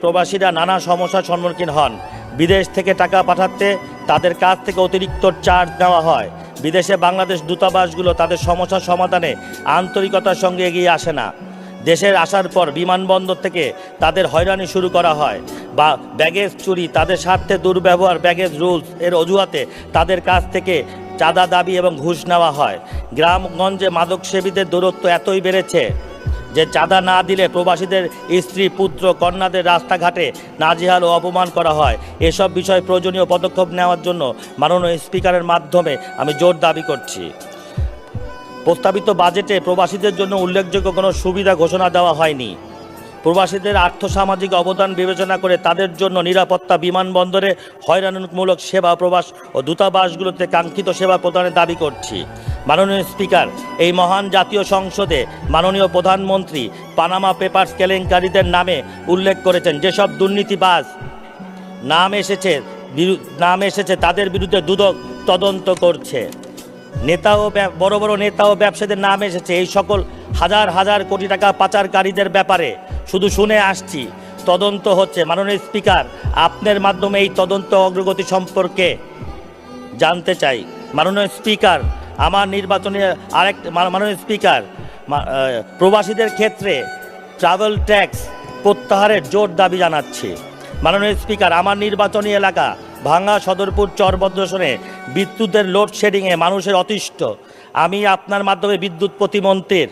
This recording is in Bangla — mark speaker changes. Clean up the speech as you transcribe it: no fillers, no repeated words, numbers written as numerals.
Speaker 1: প্রবাসীরা নানা সমস্যার সম্মুখীন হন। বিদেশ থেকে টাকা পাঠাতে তাদের কাছ থেকে অতিরিক্ত চার্জ নেওয়া হয়। বিদেশে বাংলাদেশ দূতাবাসগুলো তাদের সমস্যার সমাধানে আন্তরিকতার সঙ্গে এগিয়ে আসে না। দেশের আসার পর বিমানবন্দর থেকে তাদের হয়রানি শুরু করা হয় বা ব্যাগেজ চুরি, তাদের স্বার্থে দুর্ব্যবহার, ব্যাগেজ রুলস এর অজুহাতে তাদের কাছ থেকে চাঁদা দাবি এবং ঘুষ নেওয়া হয়। গ্রামগঞ্জে মাদকসেবীদের দূরত্ব এতই বেড়েছে যে চাঁদা না দিলে প্রবাসীদের স্ত্রী, পুত্র, কন্যাদের রাস্তাঘাটে নাজেহাল ও অপমান করা হয়। এসব বিষয়ে প্রয়োজনীয় পদক্ষেপ নেওয়ার জন্য মাননীয় স্পিকারের মাধ্যমে আমি জোর দাবি করছি। প্রস্তাবিত বাজেটে প্রবাসীদের জন্য উল্লেখযোগ্য কোনো সুবিধা ঘোষণা দেওয়া হয়নি। প্রবাসীদের আর্থসামাজিক অবদান বিবেচনা করে তাদের জন্য নিরাপত্তা, বিমানবন্দরে হয়রানিমূলক সেবা, প্রবাস ও দূতাবাসগুলোতে কাঙ্ক্ষিত সেবা প্রদানের দাবি করছি। মাননীয় স্পিকার, এই মহান জাতীয় সংসদে মাননীয় প্রধানমন্ত্রী পানামা পেপারস কেলেঙ্কারিদের নামে উল্লেখ করেছেন। যেসব দুর্নীতিবাজ নাম এসেছে তাদের বিরুদ্ধে দুদক তদন্ত করছে। বড় বড় নেতা ও ব্যবসায়ীদের নাম এসেছে। এই সকল হাজার হাজার কোটি টাকা পাচারকারীদের ব্যাপারে শুধু শুনে আসছি, তদন্ত হচ্ছে। মাননীয় স্পিকার, আপনার মাধ্যমে এই তদন্ত অগ্রগতি সম্পর্কে জানতে চাই। মাননীয় স্পিকার, মাননীয় স্পিকার, প্রবাসীদের ক্ষেত্রে ট্রাভেল ট্যাক্স প্রত্যাহারের জোর দাবি জানাচ্ছি। মাননীয় স্পিকার, আমার নির্বাচনী এলাকা ভাঙ্গা সদরপুর চরবদ্রসনে বিদ্যুতের লোডশেডিংয়ে মানুষের অতিষ্ঠ। আমি আপনার মাধ্যমে বিদ্যুৎ প্রতিমন্ত্রীর